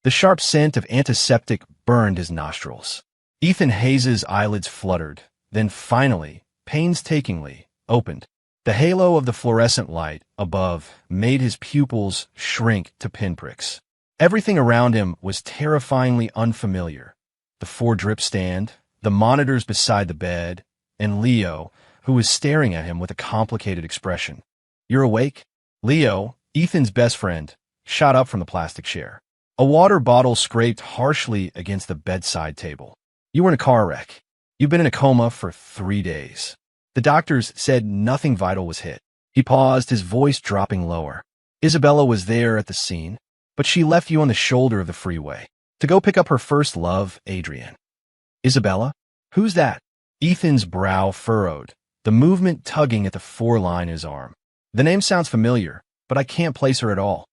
The sharp scent of antiseptic burned his nostrils. Ethan Hayes's eyelids fluttered, then finally, painstakingly, opened. The halo of the fluorescent light above made his pupils shrink to pinpricks. Everything around him was terrifyingly unfamiliar. The 4-drip stand, the monitors beside the bed, and Leo, who was staring at him with a complicated expression. "You're awake?" Leo, Ethan's best friend, shot up from the plastic chair. A water bottle scraped harshly against the bedside table. "You were in a car wreck. You've been in a coma for 3 days. The doctors said nothing vital was hit." He paused, his voice dropping lower. "Isabella was there at the scene, but she left you on the shoulder of the freeway to go pick up her first love, Adrian." "Isabella? Who's that?" Ethan's brow furrowed, the movement tugging at the foreline in his arm. "The name sounds familiar, but I can't place her at all."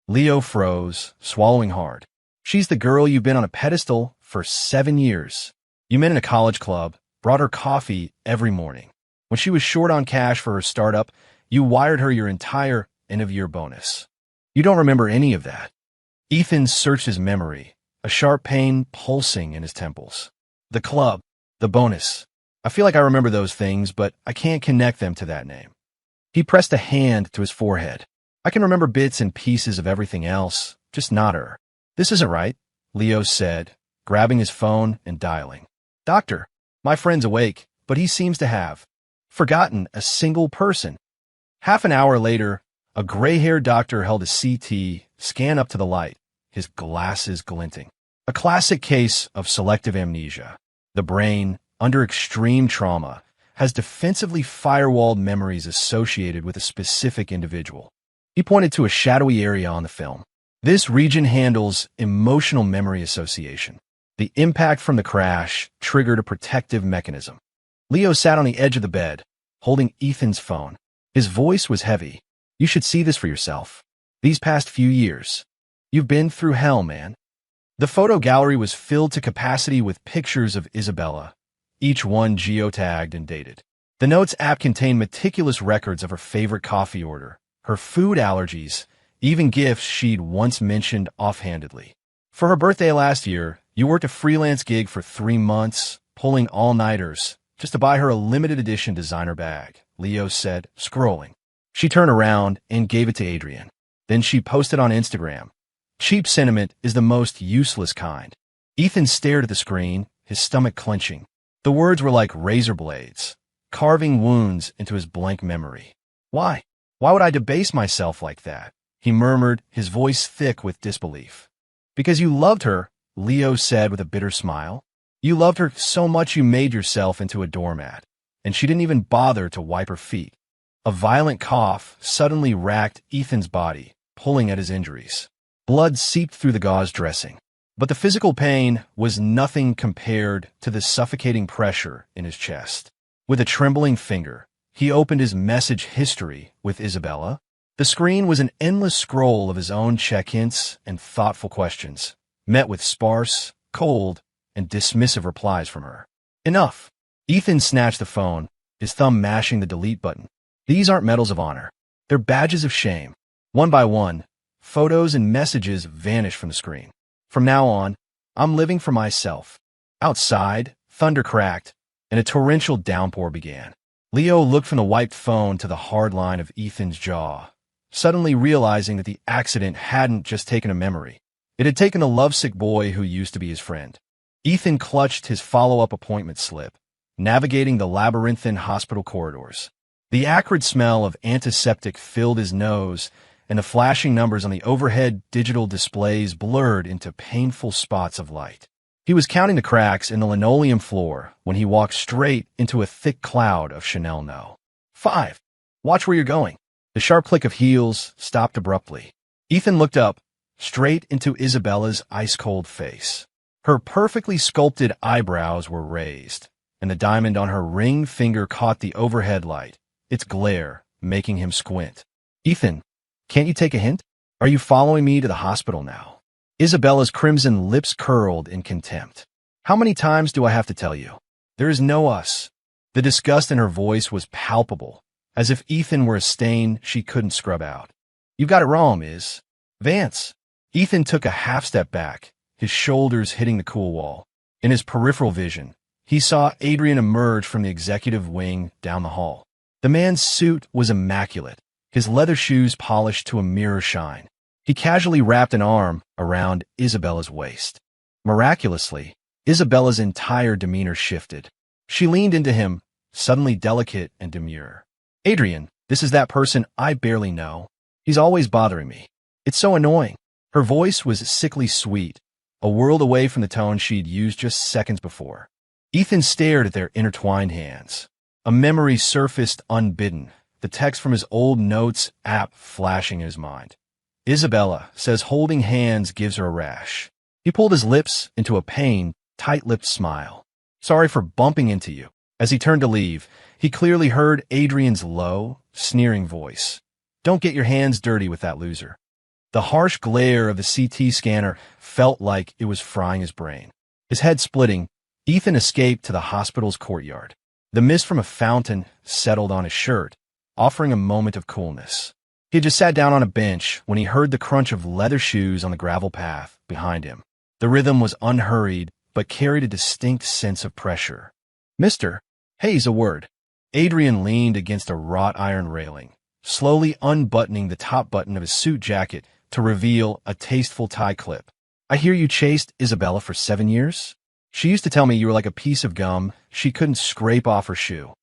Leo froze, swallowing hard. "She's the girl you've been on a pedestal for 7 years. You met in a college club, brought her coffee every morning. When she was short on cash for her startup, you wired her your entire end-of-year bonus. You don't remember any of that." Ethan searched his memory, a sharp pain pulsing in his temples. "The club, the bonus. I feel like I remember those things, but I can't connect them to that name." He pressed a hand to his forehead. "I can remember bits and pieces of everything else, just not her." "This isn't right," Leo said, grabbing his phone and dialing. "Doctor, my friend's awake, but he seems to have forgotten a single person." Half an hour later, a gray-haired doctor held a CT scan up to the light, his glasses glinting. A classic case of selective amnesia. The brain, under extreme trauma, has defensively firewalled memories associated with a specific individual. He pointed to a shadowy area on the film. "This region handles emotional memory association. The impact from the crash triggered a protective mechanism." Leo sat on the edge of the bed, holding Ethan's phone. His voice was heavy. "You should see this for yourself. These past few years. You've been through hell, man." The photo gallery was filled to capacity with pictures of Isabella, each one geotagged and dated. The Notes app contained meticulous records of her favorite coffee order, her food allergies, even gifts she'd once mentioned offhandedly. "For her birthday last year, you worked a freelance gig for 3 months, pulling all-nighters, just to buy her a limited edition designer bag," Leo said, scrolling. She turned around and gave it to Adrian. Then she posted on Instagram. Cheap sentiment is the most useless kind. Ethan stared at the screen, his stomach clenching. The words were like razor blades, carving wounds into his blank memory. "Why? Why would I debase myself like that?" he murmured, his voice thick with disbelief. "Because you loved her," Leo said with a bitter smile. "You loved her so much you made yourself into a doormat, and she didn't even bother to wipe her feet." A violent cough suddenly racked Ethan's body, pulling at his injuries. Blood seeped through the gauze dressing. But the physical pain was nothing compared to the suffocating pressure in his chest. With a trembling finger, he opened his message history with Isabella. The screen was an endless scroll of his own check-ins and thoughtful questions, met with sparse, cold, and dismissive replies from her. "Enough." Ethan snatched the phone, his thumb mashing the delete button. "These aren't medals of honor. They're badges of shame." One by one, photos and messages vanished from the screen. "From now on, I'm living for myself." Outside, thunder cracked, and a torrential downpour began. Leo looked from the wiped phone to the hard line of Ethan's jaw, suddenly realizing that the accident hadn't just taken a memory. It had taken the lovesick boy who used to be his friend. Ethan clutched his follow-up appointment slip, navigating the labyrinthine hospital corridors. The acrid smell of antiseptic filled his nose, and the flashing numbers on the overhead digital displays blurred into painful spots of light. He was counting the cracks in the linoleum floor when he walked straight into a thick cloud of Chanel No. 5. "Watch where you're going." The sharp click of heels stopped abruptly. Ethan looked up, straight into Isabella's ice-cold face. Her perfectly sculpted eyebrows were raised, and the diamond on her ring finger caught the overhead light, its glare making him squint. "Ethan, can't you take a hint? Are you following me to the hospital now?" Isabella's crimson lips curled in contempt. "How many times do I have to tell you? There is no us." The disgust in her voice was palpable, as if Ethan were a stain she couldn't scrub out. "You've got it wrong, Miss Vance." Ethan took a half step back, his shoulders hitting the cool wall. In his peripheral vision, he saw Adrian emerge from the executive wing down the hall. The man's suit was immaculate, his leather shoes polished to a mirror shine. He casually wrapped an arm around Isabella's waist. Miraculously, Isabella's entire demeanor shifted. She leaned into him, suddenly delicate and demure. Adrian, this is that person I barely know. He's always bothering me. It's so annoying. Her voice was sickly sweet, a world away from the tone she'd used just seconds before. Ethan stared at their intertwined hands. A memory surfaced unbidden, the text from his old notes app flashing in his mind. Isabella says holding hands gives her a rash. He pulled his lips into a pained, tight-lipped smile. Sorry for bumping into you. As he turned to leave, he clearly heard Adrian's low, sneering voice. Don't get your hands dirty with that loser. The harsh glare of the CT scanner felt like it was frying his brain. His head splitting, Ethan escaped to the hospital's courtyard. The mist from a fountain settled on his shirt, offering a moment of coolness. He had just sat down on a bench when he heard the crunch of leather shoes on the gravel path behind him. The rhythm was unhurried, but carried a distinct sense of pressure. Mister, Hayes, a word. Adrian leaned against a wrought iron railing, slowly unbuttoning the top button of his suit jacket to reveal a tasteful tie clip. I hear you chased Isabella for 7 years? She used to tell me you were like a piece of gum she couldn't scrape off her shoe.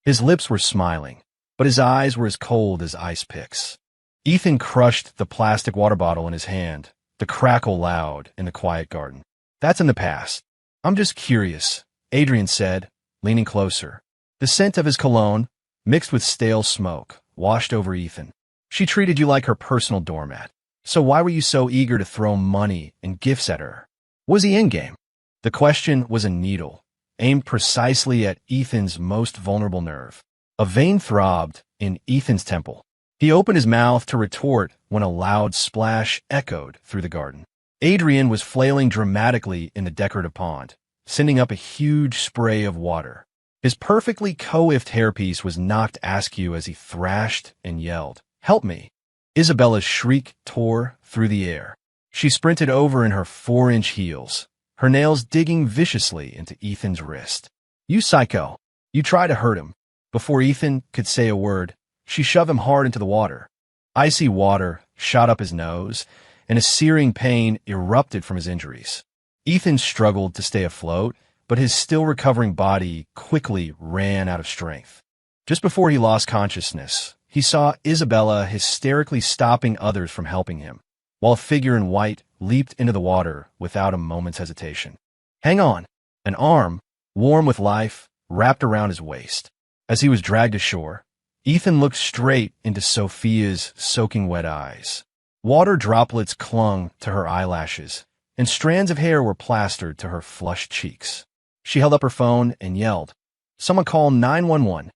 His lips were smiling, but his eyes were as cold as ice picks. Ethan crushed the plastic water bottle in his hand, the crackle loud in the quiet garden. That's in the past. I'm just curious, Adrian said, leaning closer. The scent of his cologne, mixed with stale smoke, washed over Ethan. She treated you like her personal doormat. So why were you so eager to throw money and gifts at her? Was he in-game? The question was a needle, aimed precisely at Ethan's most vulnerable nerve. A vein throbbed in Ethan's temple. He opened his mouth to retort when a loud splash echoed through the garden. Adrian was flailing dramatically in the decorative pond, sending up a huge spray of water. His perfectly coiffed hairpiece was knocked askew as he thrashed and yelled, "Help me!" Isabella's shriek tore through the air. She sprinted over in her 4-inch heels, her nails digging viciously into Ethan's wrist. You psycho! You tried to hurt him. Before Ethan could say a word, she shoved him hard into the water. Icy water shot up his nose, and a searing pain erupted from his injuries. Ethan struggled to stay afloat, but his still-recovering body quickly ran out of strength. Just before he lost consciousness, he saw Isabella hysterically stopping others from helping him, while a figure in white leaped into the water without a moment's hesitation. Hang on! An arm, warm with life, wrapped around his waist. As he was dragged ashore, Ethan looked straight into Sophia's soaking wet eyes. Water droplets clung to her eyelashes, and strands of hair were plastered to her flushed cheeks. She held up her phone and yelled, "Someone call 911.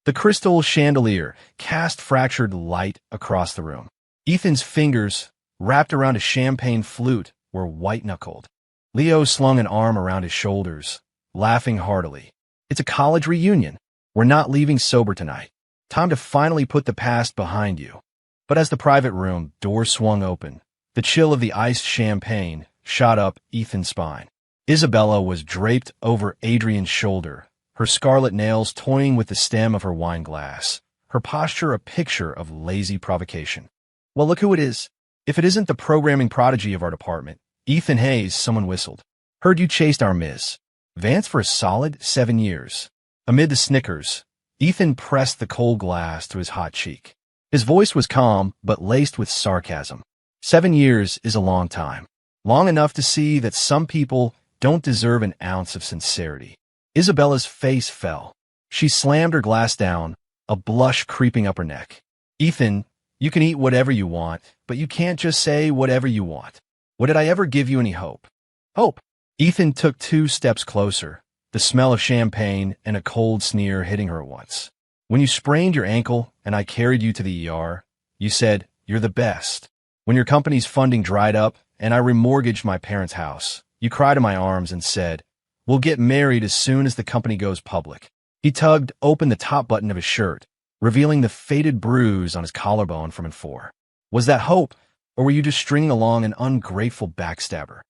The crystal chandelier cast fractured light across the room. Ethan's fingers, wrapped around a champagne flute, were white-knuckled. Leo slung an arm around his shoulders, laughing heartily. It's a college reunion. We're not leaving sober tonight. Time to finally put the past behind you." But as the private room door swung open, the chill of the iced champagne shot up Ethan's spine. Isabella was draped over Adrian's shoulder, her scarlet nails toying with the stem of her wine glass, her posture a picture of lazy provocation. Well, look who it is. If it isn't the programming prodigy of our department, Ethan Hayes, someone whistled. Heard you chased our Miss Vance for a solid 7 years. Amid the snickers, Ethan pressed the cold glass to his hot cheek. His voice was calm, but laced with sarcasm. 7 years is a long time. Long enough to see that some people don't deserve an ounce of sincerity. Isabella's face fell. She slammed her glass down, a blush creeping up her neck. Ethan, you can eat whatever you want, but you can't just say whatever you want. What did I ever give you any hope? Hope? Ethan took 2 steps closer, the smell of champagne and a cold sneer hitting her at once. When you sprained your ankle and I carried you to the ER, you said, "You're the best." When your company's funding dried up and I remortgaged my parents' house, you cried in my arms and said, "We'll get married as soon as the company goes public." He tugged open the top button of his shirt, revealing the faded bruise on his collarbone from before. Was that hope, Or were you just stringing along an ungrateful backstabber?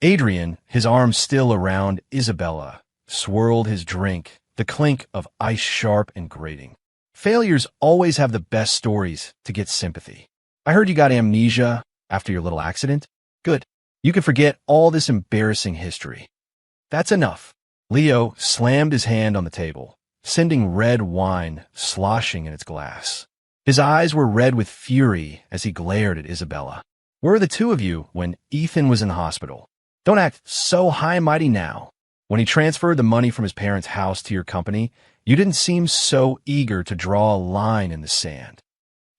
Adrian, his arms still around Isabella, swirled his drink, the clink of ice sharp and grating. Failures always have the best stories to get sympathy. I heard you got amnesia after your little accident. Good. You can forget all this embarrassing history. That's enough. Leo slammed his hand on the table, sending red wine sloshing in its glass. His eyes were red with fury as he glared at Isabella. Where were the two of you when Ethan was in the hospital? Don't act so high and mighty now. When he transferred the money from his parents' house to your company, you didn't seem so eager to draw a line in the sand.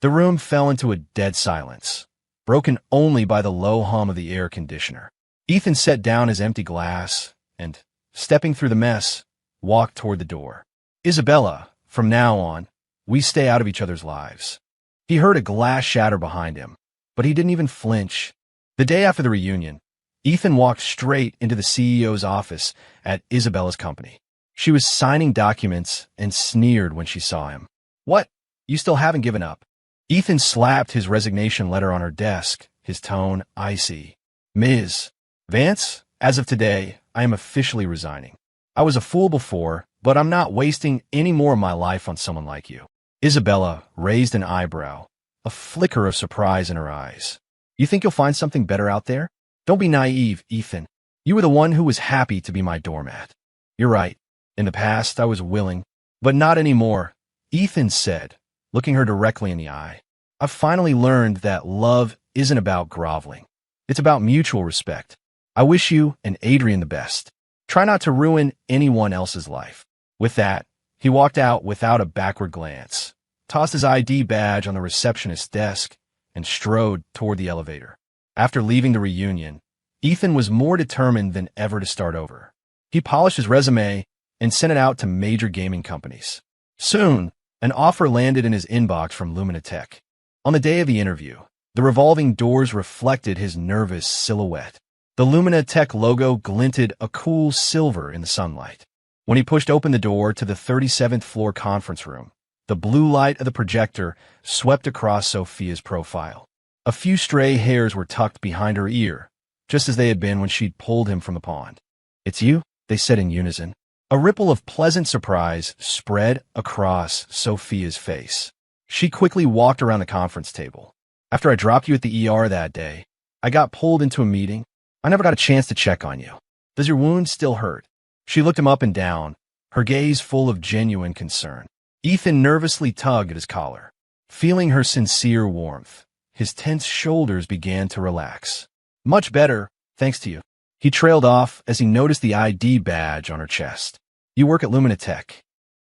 The room fell into a dead silence, broken only by the low hum of the air conditioner. Ethan set down his empty glass and, stepping through the mess, walked toward the door. Isabella, from now on, we stay out of each other's lives. He heard a glass shatter behind him, but he didn't even flinch. The day after the reunion, Ethan walked straight into the CEO's office at Isabella's company. She was signing documents and sneered when she saw him. What? You still haven't given up? Ethan slapped his resignation letter on her desk, his tone icy. Ms. Vance, as of today, I am officially resigning. I was a fool before, but I'm not wasting any more of my life on someone like you. Isabella raised an eyebrow, a flicker of surprise in her eyes. You think you'll find something better out there? Don't be naive, Ethan. You were the one who was happy to be my doormat. You're right. In the past, I was willing, but not anymore, Ethan said, looking her directly in the eye. I've finally learned that love isn't about groveling. It's about mutual respect. I wish you and Adrian the best. Try not to ruin anyone else's life. With that, he walked out without a backward glance, tossed his ID badge on the receptionist's desk, and strode toward the elevator. After leaving the reunion, Ethan was more determined than ever to start over. He polished his resume and sent it out to major gaming companies. Soon, an offer landed in his inbox from Luminatech. On the day of the interview, the revolving doors reflected his nervous silhouette. The Luminatech logo glinted a cool silver in the sunlight. When he pushed open the door to the 37th floor conference room, the blue light of the projector swept across Sophia's profile. A few stray hairs were tucked behind her ear, just as they had been when she'd pulled him from the pond. It's you, they said in unison. A ripple of pleasant surprise spread across Sophia's face. She quickly walked around the conference table. After I dropped you at the ER that day, I got pulled into a meeting. I never got a chance to check on you. Does your wound still hurt? She looked him up and down, her gaze full of genuine concern. Ethan nervously tugged at his collar. Feeling her sincere warmth, his tense shoulders began to relax. Much better, thanks to you. He trailed off as he noticed the ID badge on her chest. You work at Luminatech.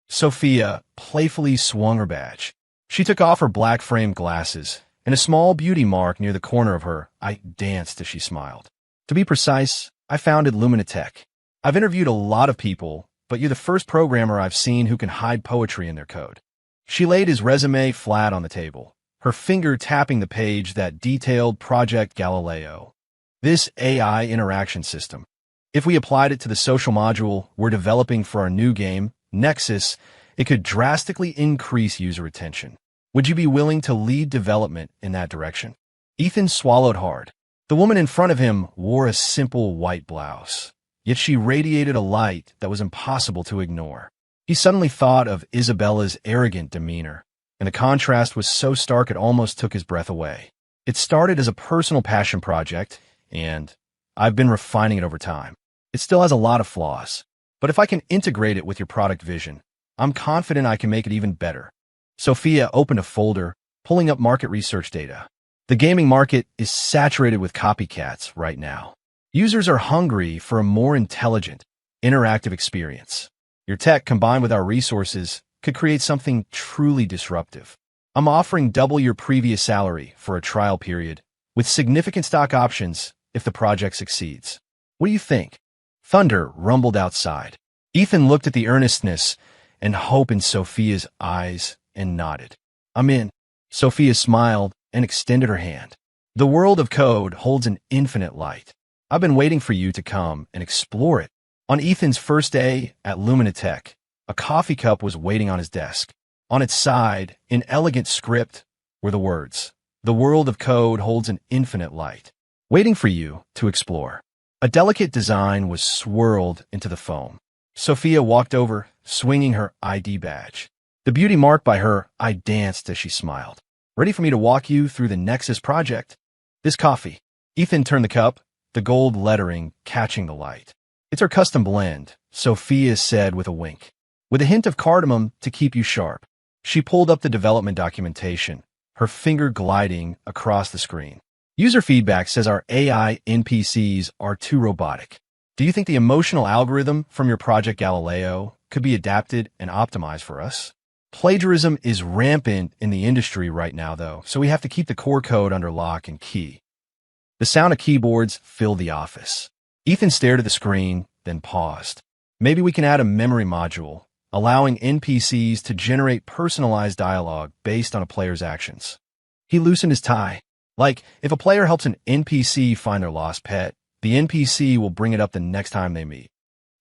Sophia playfully swung her badge. She took off her black-framed glasses, and a small beauty mark near the corner of her eye danced as she smiled. To be precise, I founded Luminatech. I've interviewed a lot of people, but you're the first programmer I've seen who can hide poetry in their code. She laid his resume flat on the table, her finger tapping the page that detailed Project Galileo. This AI interaction system. If we applied it to the social module we're developing for our new game, Nexus, it could drastically increase user retention. Would you be willing to lead development in that direction? Ethan swallowed hard. The woman in front of him wore a simple white blouse, yet she radiated a light that was impossible to ignore. He suddenly thought of Isabella's arrogant demeanor, and the contrast was so stark it almost took his breath away. It started as a personal passion project, and I've been refining it over time. It still has a lot of flaws, but if I can integrate it with your product vision, I'm confident I can make it even better. Sophia opened a folder, pulling up market research data. The gaming market is saturated with copycats right now. Users are hungry for a more intelligent, interactive experience. Your tech, combined with our resources, could create something truly disruptive. I'm offering double your previous salary for a trial period, with significant stock options if the project succeeds. What do you think? Thunder rumbled outside. Ethan looked at the earnestness and hope in Sophia's eyes and nodded. I'm in. Sophia smiled and extended her hand. The world of code holds an infinite light. I've been waiting for you to come and explore it. On Ethan's first day at Luminatech, a coffee cup was waiting on his desk. On its side, in elegant script, were the words, The world of code holds an infinite light, waiting for you to explore. A delicate design was swirled into the foam. Sophia walked over, swinging her ID badge. The beauty marked by her eye danced as she smiled. Ready for me to walk you through the Nexus project? This coffee. Ethan turned the cup, the gold lettering catching the light. It's our custom blend, Sophia said with a wink. With a hint of cardamom to keep you sharp. She pulled up the development documentation, her finger gliding across the screen. User feedback says our AI NPCs are too robotic. Do you think the emotional algorithm from your Project Galileo could be adapted and optimized for us? Plagiarism is rampant in the industry right now, though, so we have to keep the core code under lock and key. The sound of keyboards filled the office. Ethan stared at the screen, then paused. Maybe we can add a memory module, allowing NPCs to generate personalized dialogue based on a player's actions. He loosened his tie. Like, if a player helps an NPC find their lost pet, the NPC will bring it up the next time they meet.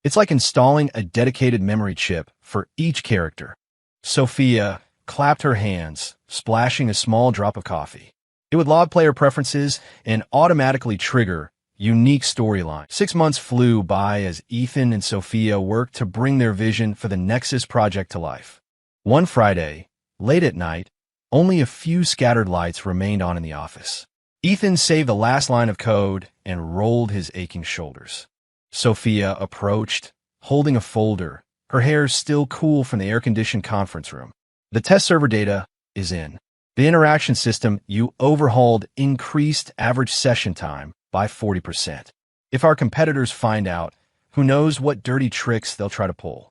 It's like installing a dedicated memory chip for each character. Sophia clapped her hands, splashing a small drop of coffee. It would log player preferences and automatically trigger unique storyline. 6 months flew by as Ethan and Sophia worked to bring their vision for the Nexus project to life. One Friday, late at night, only a few scattered lights remained on in the office. Ethan saved the last line of code and rolled his aching shoulders. Sophia approached, holding a folder, her hair still cool from the air-conditioned conference room. The test server data is in. The interaction system you overhauled increased average session time by 40%. If our competitors find out, who knows what dirty tricks they'll try to pull.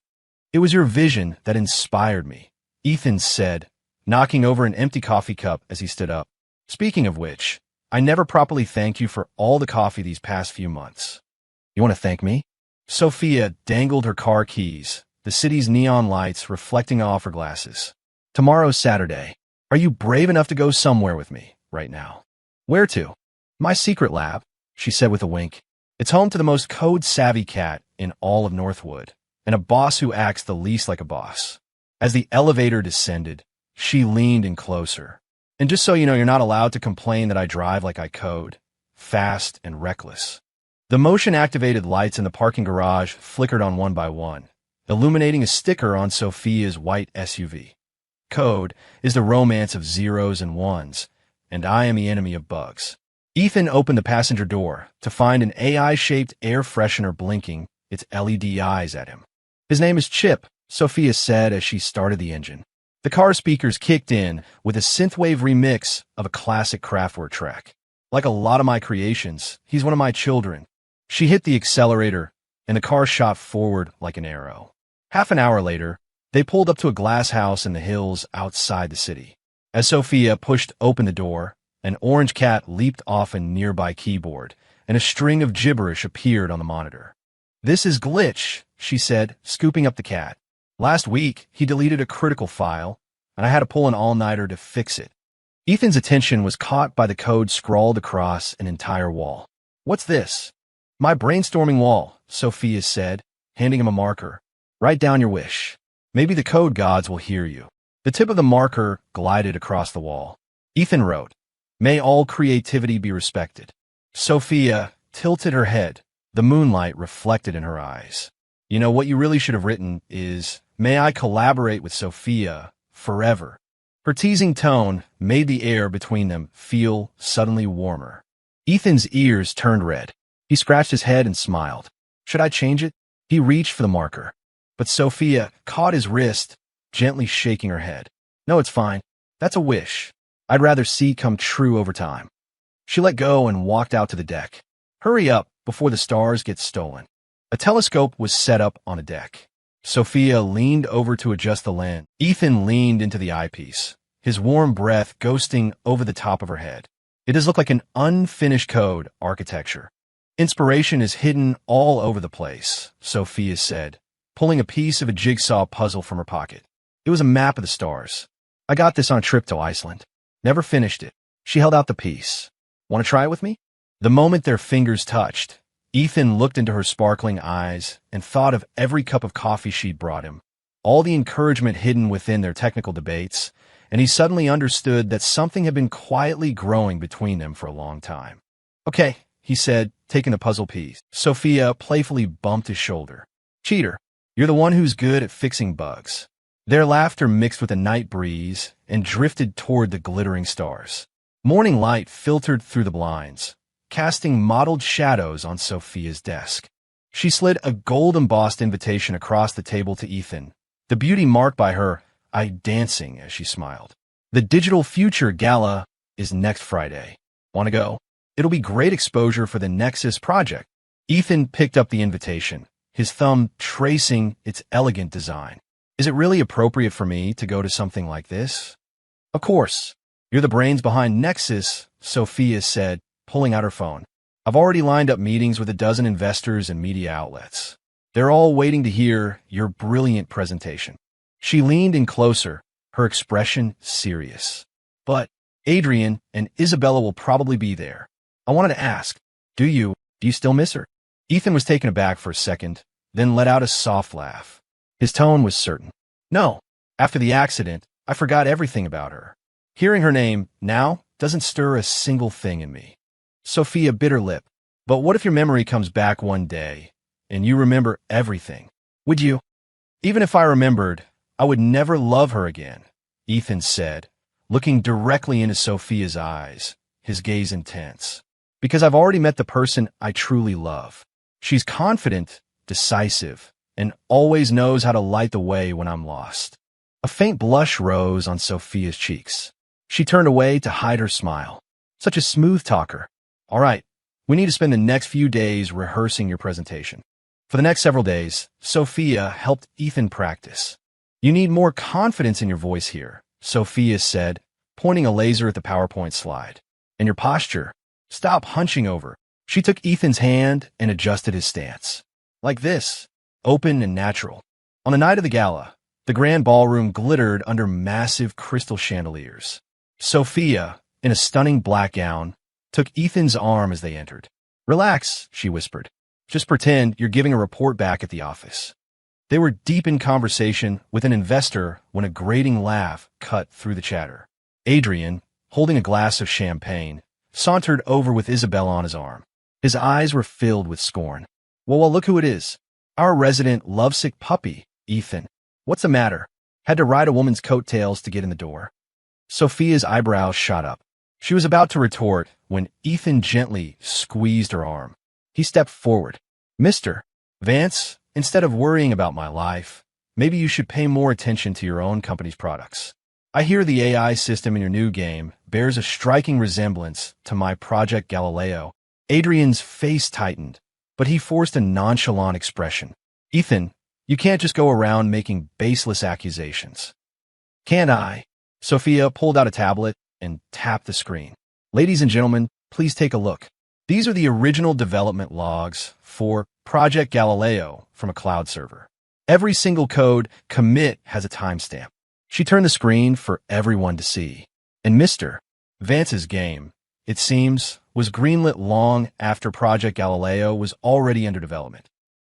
It was your vision that inspired me, Ethan said, knocking over an empty coffee cup as he stood up. Speaking of which, I never properly thanked you for all the coffee these past few months. You want to thank me? Sophia dangled her car keys, the city's neon lights reflecting off her glasses. Tomorrow's Saturday. Are you brave enough to go somewhere with me right now? Where to? My secret lab, she said with a wink. It's home to the most code-savvy cat in all of Northwood, and a boss who acts the least like a boss. As the elevator descended, she leaned in closer. And just so you know, you're not allowed to complain that I drive like I code, fast and reckless. The motion-activated lights in the parking garage flickered on one by one, illuminating a sticker on Sophia's white SUV. Code is the romance of zeros and ones, and I am the enemy of bugs. Ethan opened the passenger door to find an AI-shaped air freshener blinking its LED eyes at him. His name is Chip, Sophia said as she started the engine. The car speakers kicked in with a synthwave remix of a classic Kraftwerk track. Like a lot of my creations, he's one of my children. She hit the accelerator, and the car shot forward like an arrow. Half an hour later, they pulled up to a glass house in the hills outside the city. As Sophia pushed open the door, an orange cat leaped off a nearby keyboard, and a string of gibberish appeared on the monitor. This is Glitch, she said, scooping up the cat. Last week, he deleted a critical file, and I had to pull an all-nighter to fix it. Ethan's attention was caught by the code scrawled across an entire wall. What's this? My brainstorming wall, Sophia said, handing him a marker. Write down your wish. Maybe the code gods will hear you. The tip of the marker glided across the wall. Ethan wrote, May all creativity be respected. Sophia tilted her head, the moonlight reflected in her eyes. You know, what you really should have written is, May I collaborate with Sophia forever. Her teasing tone made the air between them feel suddenly warmer. Ethan's ears turned red. He scratched his head and smiled. Should I change it? He reached for the marker. But Sophia caught his wrist, gently shaking her head. No, it's fine. That's a wish. I'd rather see come true over time. She let go and walked out to the deck. Hurry up before the stars get stolen. A telescope was set up on a deck. Sophia leaned over to adjust the lens. Ethan leaned into the eyepiece, his warm breath ghosting over the top of her head. It does look like an unfinished code architecture. Inspiration is hidden all over the place, Sophia said, pulling a piece of a jigsaw puzzle from her pocket. It was a map of the stars. I got this on a trip to Iceland. Never finished it. She held out the piece. Want to try it with me? The moment their fingers touched, Ethan looked into her sparkling eyes and thought of every cup of coffee she'd brought him, all the encouragement hidden within their technical debates, and he suddenly understood that something had been quietly growing between them for a long time. "Okay," he said, taking the puzzle piece. Sophia playfully bumped his shoulder. "Cheater, you're the one who's good at fixing bugs." Their laughter mixed with a night breeze and drifted toward the glittering stars. Morning light filtered through the blinds, casting mottled shadows on Sophia's desk. She slid a gold-embossed invitation across the table to Ethan, the beauty marked by her eye dancing as she smiled. "The Digital Future Gala is next Friday. Want to go? It'll be great exposure for the Nexus project." Ethan picked up the invitation, his thumb tracing its elegant design. "Is it really appropriate for me to go to something like this?" "Of course. You're the brains behind Nexus," Sophia said, pulling out her phone. "I've already lined up meetings with a dozen investors and media outlets. They're all waiting to hear your brilliant presentation." She leaned in closer, her expression serious. "But Adrian and Isabella will probably be there. I wanted to ask, do you still miss her?" Ethan was taken aback for a second, then let out a soft laugh. His tone was certain. "No, after the accident, I forgot everything about her. Hearing her name now doesn't stir a single thing in me." Sophia bit her lip. "But what if your memory comes back one day, and you remember everything? Would you?" "Even if I remembered, I would never love her again," Ethan said, looking directly into Sophia's eyes, his gaze intense. "Because I've already met the person I truly love. She's confident, decisive, and always knows how to light the way when I'm lost." A faint blush rose on Sophia's cheeks. She turned away to hide her smile. "Such a smooth talker. All right, we need to spend the next few days rehearsing your presentation." For the next several days, Sophia helped Ethan practice. "You need more confidence in your voice here," Sophia said, pointing a laser at the PowerPoint slide. "And your posture. Stop hunching over." She took Ethan's hand and adjusted his stance. "Like this, open and natural." On the night of the gala, the grand ballroom glittered under massive crystal chandeliers. Sophia, in a stunning black gown, took Ethan's arm as they entered. "Relax," she whispered. "Just pretend you're giving a report back at the office." They were deep in conversation with an investor when a grating laugh cut through the chatter. Adrian, holding a glass of champagne, sauntered over with Isabella on his arm. His eyes were filled with scorn. Well, look who it is. Our resident lovesick puppy, Ethan. What's the matter? Had to ride a woman's coattails to get in the door." Sophia's eyebrows shot up. She was about to retort when Ethan gently squeezed her arm. He stepped forward. "Mr. Vance, instead of worrying about my life, maybe you should pay more attention to your own company's products. I hear the AI system in your new game bears a striking resemblance to my Project Galileo." Adrian's face tightened, but he forced a nonchalant expression. "Ethan, you can't just go around making baseless accusations." "Can't I?" Sophia pulled out a tablet and tapped the screen. "Ladies and gentlemen, please take a look. These are the original development logs for Project Galileo from a cloud server. Every single code commit has a timestamp." She turned the screen for everyone to see. And Mr. Vance's game, it seems, was greenlit long after Project Galileo was already under development.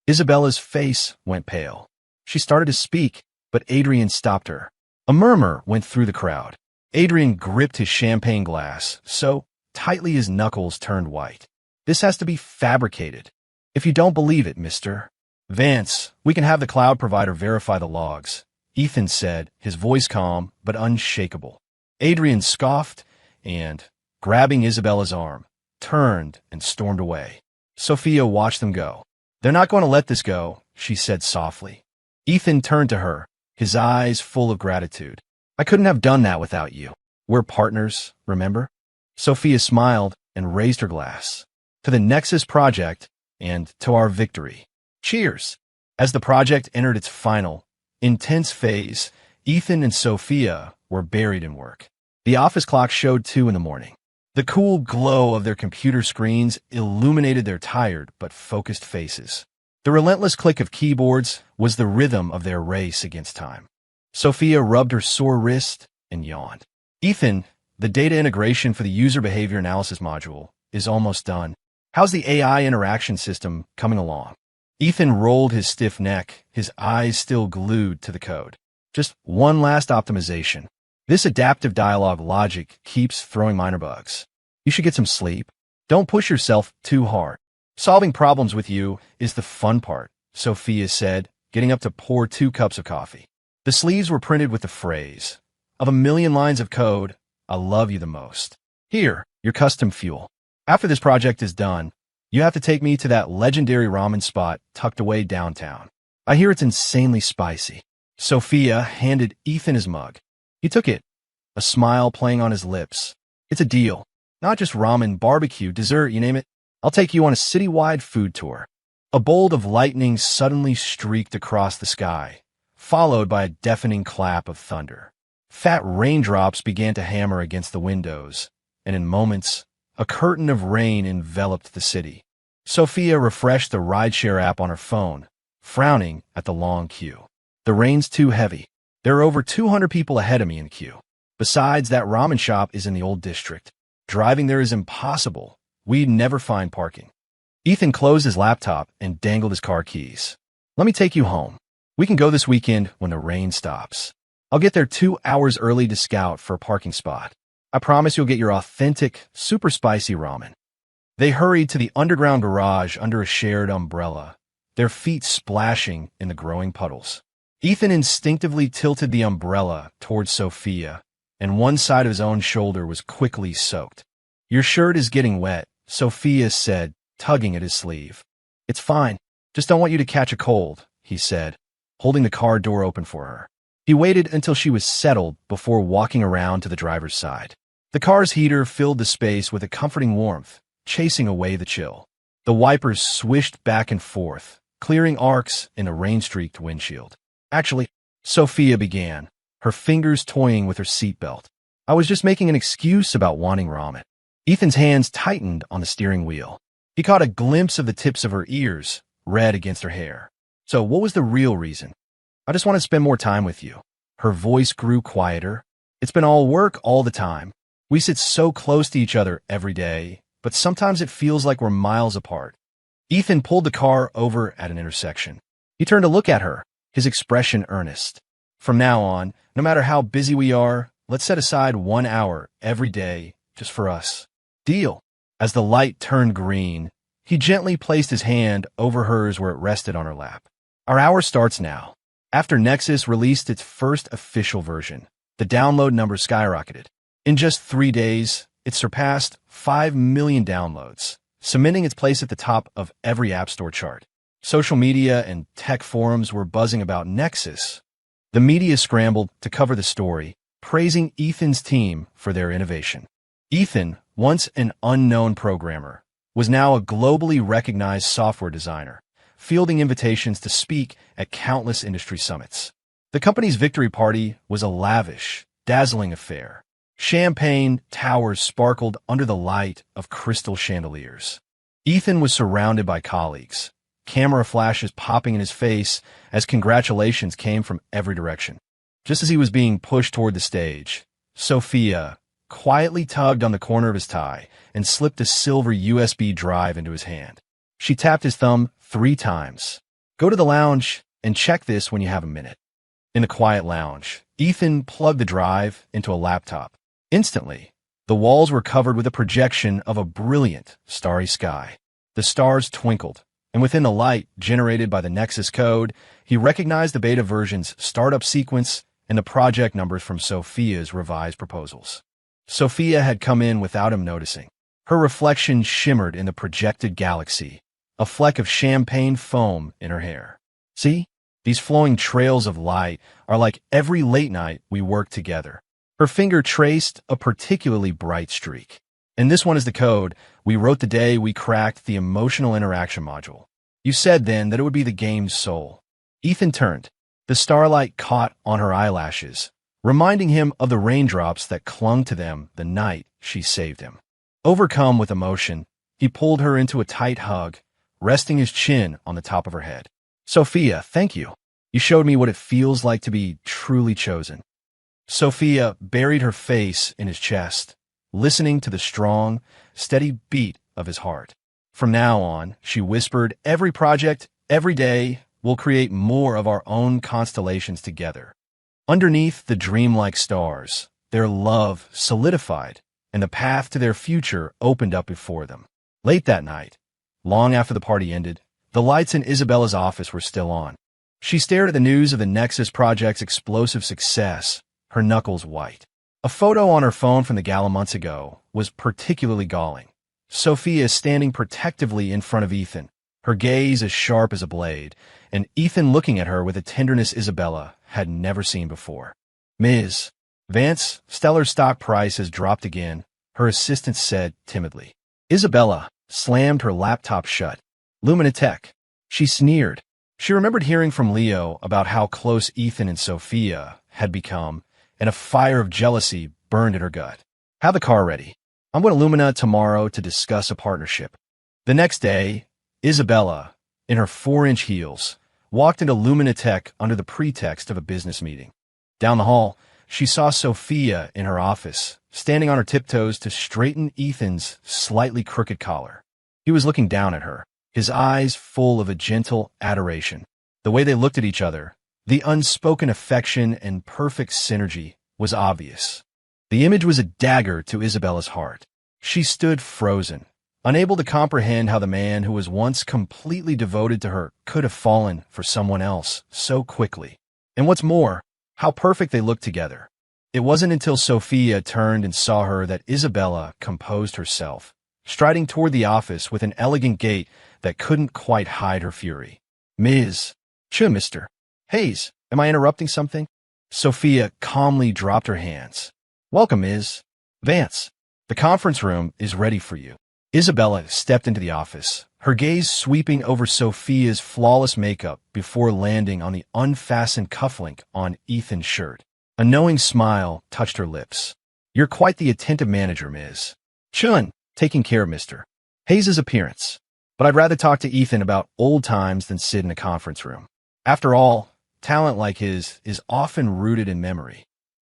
Isabella's face went pale. She started to speak, but Adrian stopped her. A murmur went through the crowd. Adrian gripped his champagne glass so tightly his knuckles turned white. "This has to be fabricated. If you don't believe it, Mr. Vance, we can have the cloud provider verify the logs," Ethan said, his voice calm but unshakable. Adrian scoffed and, grabbing Isabella's arm, turned and stormed away. Sophia watched them go. "They're not going to let this go," she said softly. Ethan turned to her, his eyes full of gratitude. "I couldn't have done that without you. We're partners, remember?" Sophia smiled and raised her glass. "To the Nexus project and to our victory. Cheers." As the project entered its final, intense phase, Ethan and Sophia were buried in work. The office clock showed 2 in the morning. The cool glow of their computer screens illuminated their tired but focused faces. The relentless click of keyboards was the rhythm of their race against time. Sophia rubbed her sore wrist and yawned. "Ethan, the data integration for the user behavior analysis module is almost done. How's the AI interaction system coming along?" Ethan rolled his stiff neck, his eyes still glued to the code. "Just one last optimization. This adaptive dialogue logic keeps throwing minor bugs. You should get some sleep. Don't push yourself too hard. Solving problems with you is the fun part, Sophia said, getting up to pour 2 cups of coffee. The sleeves were printed with the phrase, "Of a million lines of code, I love you the most. Here, your custom fuel. After this project is done, you have to take me to that legendary ramen spot tucked away downtown. I hear it's insanely spicy." Sophia handed Ethan his mug. He took it, a smile playing on his lips. "It's a deal. Not just ramen, barbecue, dessert, you name it. I'll take you on a citywide food tour." A bolt of lightning suddenly streaked across the sky, followed by a deafening clap of thunder. Fat raindrops began to hammer against the windows, and in moments, a curtain of rain enveloped the city. Sophia refreshed the rideshare app on her phone, frowning at the long queue. "The rain's too heavy. There are over 200 people ahead of me in queue. Besides, that ramen shop is in the old district. Driving there is impossible. We'd never find parking." Ethan closed his laptop and dangled his car keys. "Let me take you home. We can go this weekend when the rain stops. I'll get there 2 hours early to scout for a parking spot. I promise you'll get your authentic, super spicy ramen." They hurried to the underground garage under a shared umbrella, their feet splashing in the growing puddles. Ethan instinctively tilted the umbrella towards Sophia, and one side of his own shoulder was quickly soaked. "Your shirt is getting wet," Sophia said, tugging at his sleeve. "It's fine. Just don't want you to catch a cold," he said, holding the car door open for her. He waited until she was settled before walking around to the driver's side. The car's heater filled the space with a comforting warmth, chasing away the chill. The wipers swished back and forth, clearing arcs in a rain-streaked windshield. "Actually," Sophia began, her fingers toying with her seatbelt, "I was just making an excuse about wanting ramen." Ethan's hands tightened on the steering wheel. He caught a glimpse of the tips of her ears, red against her hair. "So what was the real reason?" "I just want to spend more time with you." Her voice grew quieter. "It's been all work all the time. We sit so close to each other every day, but sometimes it feels like we're miles apart." Ethan pulled the car over at an intersection. He turned to look at her, his expression earnest. "From now on, no matter how busy we are, let's set aside 1 hour every day just for us. Deal?" As the light turned green, he gently placed his hand over hers where it rested on her lap. "Our hour starts now." After Nexus released its first official version, the download number skyrocketed. In just 3 days, it surpassed 5 million downloads, cementing its place at the top of every App Store chart. Social media and tech forums were buzzing about Nexus. The media scrambled to cover the story, praising Ethan's team for their innovation. Ethan, once an unknown programmer, was now a globally recognized software designer, fielding invitations to speak at countless industry summits. The company's victory party was a lavish, dazzling affair. Champagne towers sparkled under the light of crystal chandeliers. Ethan was surrounded by colleagues, camera flashes popping in his face as congratulations came from every direction. Just as he was being pushed toward the stage, Sophia quietly tugged on the corner of his tie and slipped a silver USB drive into his hand. She tapped his thumb 3 times. "Go to the lounge and check this when you have a minute." In the quiet lounge, Ethan plugged the drive into a laptop. Instantly, the walls were covered with a projection of a brilliant, starry sky. The stars twinkled, and within the light generated by the Nexus code, he recognized the beta version's startup sequence and the project numbers from Sophia's revised proposals. Sophia had come in without him noticing. Her reflection shimmered in the projected galaxy, a fleck of champagne foam in her hair. "See? These flowing trails of light are like every late night we worked together." Her finger traced a particularly bright streak. "And this one is the code we wrote the day we cracked the emotional interaction module. You said then that it would be the game's soul." Ethan turned. The starlight caught on her eyelashes, reminding him of the raindrops that clung to them the night she saved him. Overcome with emotion, he pulled her into a tight hug, resting his chin on the top of her head. "Sophia, thank you. You showed me what it feels like to be truly chosen." Sophia buried her face in his chest, listening to the strong, steady beat of his heart. "From now on," she whispered, "every project, every day, we'll create more of our own constellations together. Underneath the dreamlike stars, their love solidified, and the path to their future opened up before them. Late that night, long after the party ended, the lights in Isabella's office were still on. She stared at the news of the Nexus project's explosive success, her knuckles white. A photo on her phone from the gala months ago was particularly galling. Sophia standing protectively in front of Ethan, her gaze as sharp as a blade, and Ethan looking at her with a tenderness Isabella had never seen before. "Ms. Vance, Stellar's stock price has dropped again," her assistant said timidly. Isabella slammed her laptop shut. "Luminatech." She sneered. She remembered hearing from Leo about how close Ethan and Sophia had become, and a fire of jealousy burned in her gut. "Have the car ready. I'm going to Lumina tomorrow to discuss a partnership." The next day, Isabella, in her 4-inch heels, walked into Luminatech under the pretext of a business meeting. Down the hall, she saw Sophia in her office, standing on her tiptoes to straighten Ethan's slightly crooked collar. He was looking down at her, his eyes full of a gentle adoration. The way they looked at each other, the unspoken affection and perfect synergy, was obvious. The image was a dagger to Isabella's heart. She stood frozen, unable to comprehend how the man who was once completely devoted to her could have fallen for someone else so quickly. And what's more, how perfect they looked together. It wasn't until Sophia turned and saw her that Isabella composed herself, striding toward the office with an elegant gait that couldn't quite hide her fury. "Ms. Mr. Hayes, am I interrupting something?" Sophia calmly dropped her hands. "Welcome, Ms. Vance. The conference room is ready for you." Isabella stepped into the office, her gaze sweeping over Sophia's flawless makeup before landing on the unfastened cufflink on Ethan's shirt. A knowing smile touched her lips. "You're quite the attentive manager, Ms. Chun, taking care of Mr. Hayes' appearance. But I'd rather talk to Ethan about old times than sit in a conference room. After all, talent like his is often rooted in memory."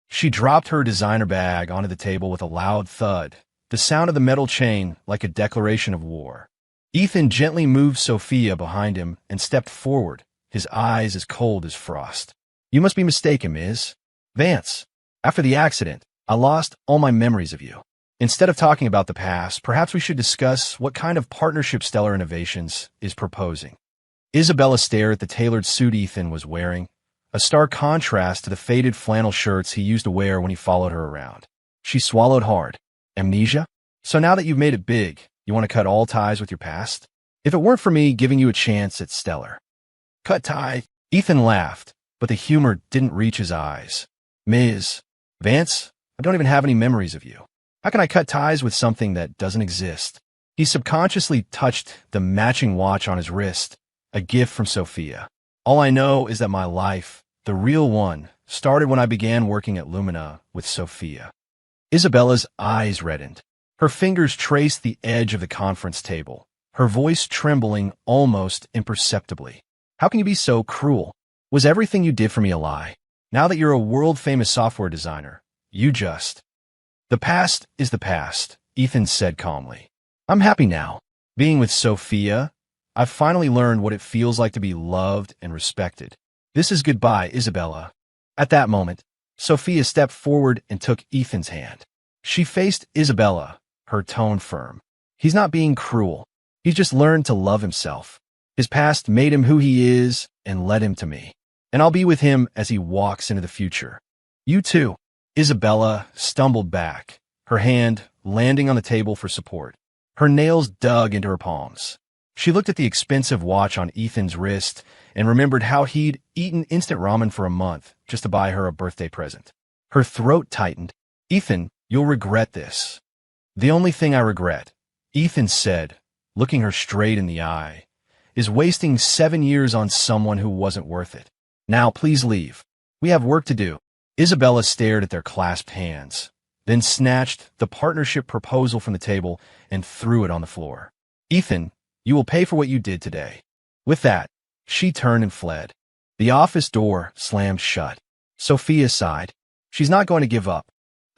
She dropped her designer bag onto the table with a loud thud, the sound of the metal chain like a declaration of war. Ethan gently moved Sophia behind him and stepped forward, his eyes as cold as frost. "You must be mistaken, Ms. Vance. After the accident, I lost all my memories of you. Instead of talking about the past, perhaps we should discuss what kind of partnership Stellar Innovations is proposing." Isabella stared at the tailored suit Ethan was wearing, a stark contrast to the faded flannel shirts he used to wear when he followed her around. She swallowed hard. "Amnesia? So now that you've made it big, you want to cut all ties with your past? If it weren't for me giving you a chance at Stellar." "Cut tie?" Ethan laughed, but the humor didn't reach his eyes. "Ms. Vance, I don't even have any memories of you. How can I cut ties with something that doesn't exist?" He subconsciously touched the matching watch on his wrist, a gift from Sophia. "All I know is that my life, the real one, started when I began working at Lumina with Sophia." Isabella's eyes reddened. Her fingers traced the edge of the conference table, her voice trembling almost imperceptibly. "How can you be so cruel? Was everything you did for me a lie? Now that you're a world-famous software designer, you just—" "The past is the past," Ethan said calmly. "I'm happy now. Being with Sophia, I've finally learned what it feels like to be loved and respected. This is goodbye, Isabella." At that moment, Sophia stepped forward and took Ethan's hand. She faced Isabella, her tone firm. "He's not being cruel. He's just learned to love himself. His past made him who he is and led him to me. And I'll be with him as he walks into the future. You too." Isabella stumbled back, her hand landing on the table for support. Her nails dug into her palms. She looked at the expensive watch on Ethan's wrist and remembered how he'd eaten instant ramen for a month just to buy her a birthday present. Her throat tightened. "Ethan, you'll regret this." "The only thing I regret," Ethan said, looking her straight in the eye, "is wasting 7 years on someone who wasn't worth it. Now please leave. We have work to do." Isabella stared at their clasped hands, then snatched the partnership proposal from the table and threw it on the floor. "Ethan, you will pay for what you did today." With that, she turned and fled. The office door slammed shut. Sophia sighed. "She's not going to give up.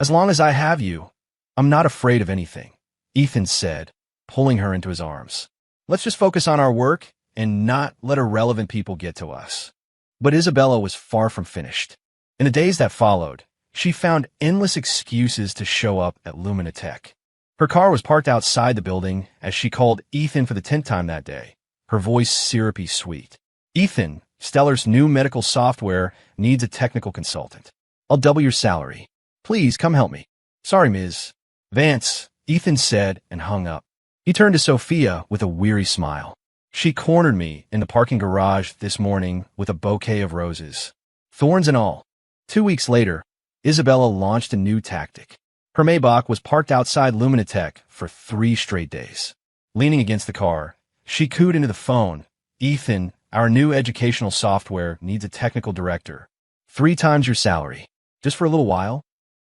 As long as I have you, I'm not afraid of anything," Ethan said, pulling her into his arms. "Let's just focus on our work and not let irrelevant people get to us." But Isabella was far from finished. In the days that followed, She found endless excuses to show up at Luminatech. Her car was parked outside the building as she called Ethan for the 10th time that day, her voice syrupy sweet. Ethan, Stellar's new medical software needs a technical consultant. I'll double your salary. Please come help me. Sorry, Ms. Vance, Ethan said and hung up. He turned to Sophia with a weary smile. She cornered me in the parking garage this morning with a bouquet of roses. Thorns and all. 2 weeks later, Isabella launched a new tactic. Her Maybach was parked outside Luminatech for 3 straight days. Leaning against the car, she cooed into the phone, Ethan, our new educational software needs a technical director. 3 times your salary. Just for a little while?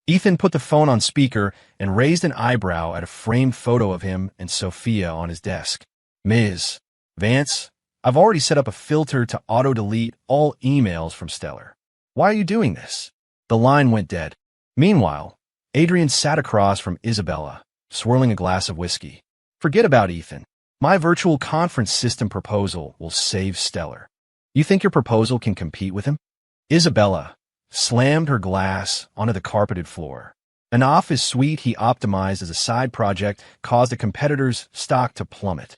Ethan put the phone on speaker and raised an eyebrow at a framed photo of him and Sophia on his desk. Ms. Vance, I've already set up a filter to auto-delete all emails from Stellar. Why are you doing this? The line went dead. Meanwhile, Adrian sat across from Isabella, swirling a glass of whiskey. Forget about Ethan. My virtual conference system proposal will save Stellar. You think your proposal can compete with him? Isabella slammed her glass onto the carpeted floor. An office suite he optimized as a side project caused a competitor's stock to plummet.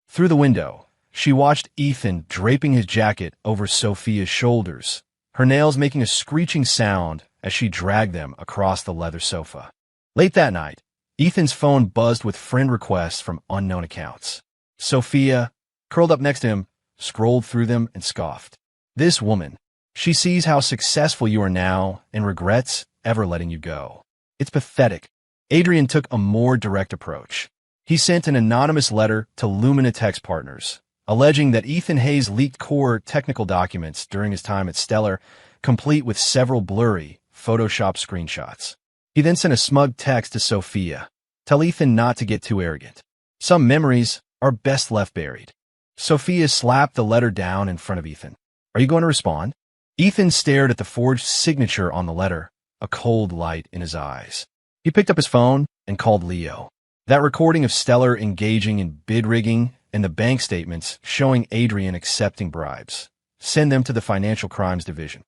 Through the window, she watched Ethan draping his jacket over Sophia's shoulders, her nails making a screeching sound as she dragged them across the leather sofa. Late that night, Ethan's phone buzzed with friend requests from unknown accounts. Sophia, curled up next to him, scrolled through them and scoffed. This woman, she sees how successful you are now and regrets ever letting you go. It's pathetic. Adrian took a more direct approach. He sent an anonymous letter to Luminatech's partners, alleging that Ethan Hayes leaked core technical documents during his time at Stellar, complete with several blurry, Photoshop screenshots. He then sent a smug text to Sophia. Tell Ethan not to get too arrogant. Some memories are best left buried. Sophia slapped the letter down in front of Ethan. Are you going to respond? Ethan stared at the forged signature on the letter, a cold light in his eyes. He picked up his phone and called Leo. That recording of Stellar engaging in bid rigging and the bank statements showing Adrian accepting bribes. Send them to the Financial Crimes Division.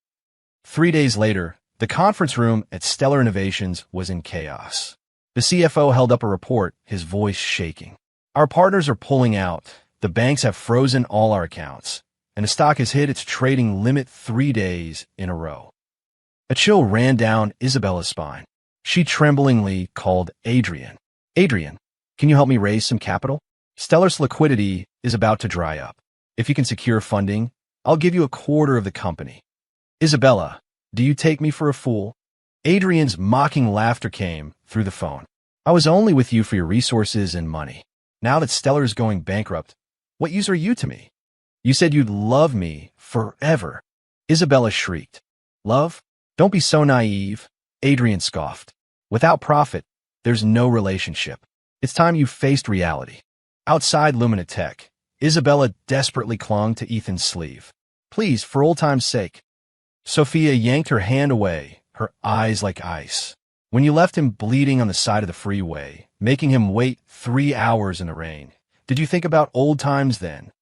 3 days later, the conference room at Stellar Innovations was in chaos. The CFO held up a report, his voice shaking. Our partners are pulling out. The banks have frozen all our accounts, and the stock has hit its trading limit 3 days in a row. A chill ran down Isabella's spine. She tremblingly called Adrian. Adrian, can you help me raise some capital? Stellar's liquidity is about to dry up. If you can secure funding, I'll give you a quarter of the company. Isabella, do you take me for a fool? Adrian's mocking laughter came through the phone. I was only with you for your resources and money. Now that Stellar is going bankrupt, what use are you to me? You said you'd love me forever. Isabella shrieked. Love? Don't be so naive. Adrian scoffed. Without profit, there's no relationship. It's time you faced reality. Outside Luminatech, Isabella desperately clung to Ethan's sleeve. Please, for old time's sake. Sophia yanked her hand away, her eyes like ice. When you left him bleeding on the side of the freeway, making him wait 3 hours in the rain, did you think about old times then?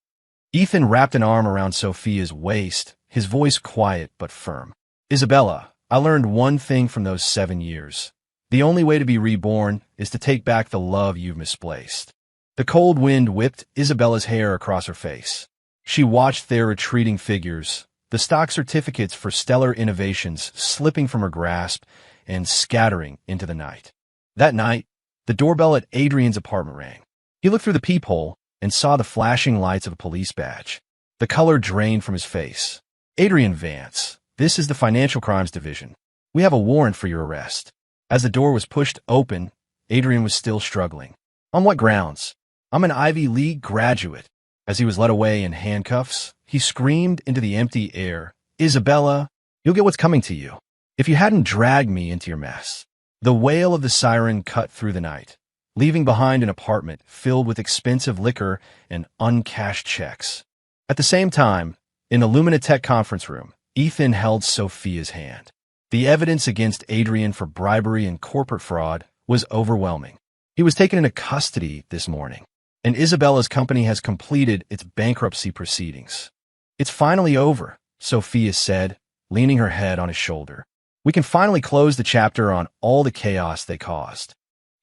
Ethan wrapped an arm around Sophia's waist, his voice quiet but firm. Isabella, I learned one thing from those 7 years. The only way to be reborn is to take back the love you've misplaced. The cold wind whipped Isabella's hair across her face. She watched their retreating figures, the stock certificates for Stellar Innovations slipping from her grasp and scattering into the night. That night, the doorbell at Adrian's apartment rang. He looked through the peephole and saw the flashing lights of a police badge. The color drained from his face. Adrian Vance, this is the Financial Crimes Division. We have a warrant for your arrest. As the door was pushed open, Adrian was still struggling. On what grounds? I'm an Ivy League graduate. As he was led away in handcuffs, he screamed into the empty air, Isabella, you'll get what's coming to you. If you hadn't dragged me into your mess. The wail of the siren cut through the night, leaving behind an apartment filled with expensive liquor and uncashed checks. At the same time, in the Luminatech conference room, Ethan held Sophia's hand. The evidence against Adrian for bribery and corporate fraud was overwhelming. He was taken into custody this morning, and Isabella's company has completed its bankruptcy proceedings. It's finally over, Sophia said, leaning her head on his shoulder. We can finally close the chapter on all the chaos they caused.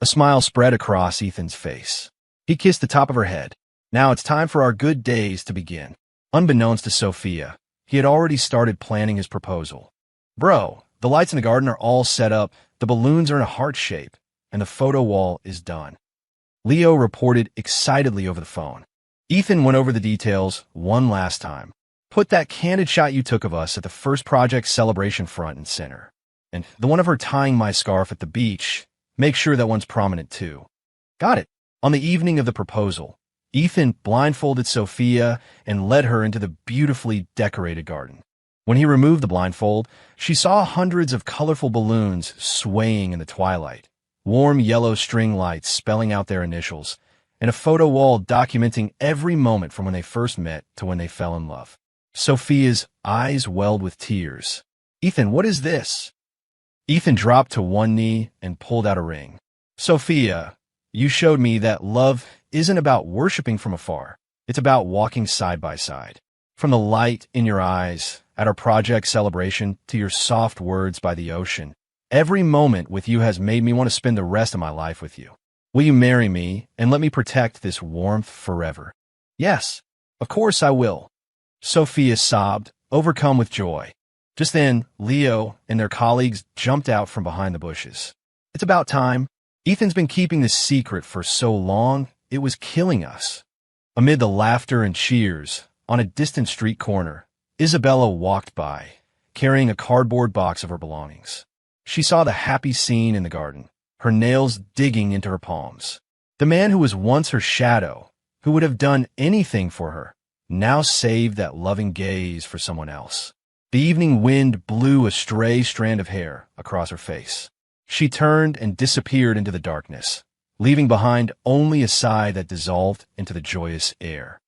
A smile spread across Ethan's face. He kissed the top of her head. Now it's time for our good days to begin. Unbeknownst to Sophia, he had already started planning his proposal. Bro, the lights in the garden are all set up, the balloons are in a heart shape, and the photo wall is done. Leo reported excitedly over the phone. Ethan went over the details one last time. Put that candid shot you took of us at the first project celebration front and center. And the one of her tying my scarf at the beach, make sure that one's prominent too. Got it. On the evening of the proposal, Ethan blindfolded Sophia and led her into the beautifully decorated garden. When he removed the blindfold, she saw hundreds of colorful balloons swaying in the twilight, warm yellow string lights spelling out their initials, and a photo wall documenting every moment from when they first met to when they fell in love. Sophia's eyes welled with tears. Ethan, what is this? Ethan dropped to one knee and pulled out a ring. Sophia, you showed me that love isn't about worshiping from afar. It's about walking side by side. From the light in your eyes at our project celebration to your soft words by the ocean, every moment with you has made me want to spend the rest of my life with you. Will you marry me and let me protect this warmth forever? Yes, of course I will. Sophia sobbed, overcome with joy. Just then, Leo and their colleagues jumped out from behind the bushes. It's about time. Ethan's been keeping this secret for so long, it was killing us. Amid the laughter and cheers, on a distant street corner, Isabella walked by, carrying a cardboard box of her belongings. She saw the happy scene in the garden, her nails digging into her palms. The man who was once her shadow, who would have done anything for her, now saved that loving gaze for someone else. The evening wind blew a stray strand of hair across her face. She turned and disappeared into the darkness, leaving behind only a sigh that dissolved into the joyous air.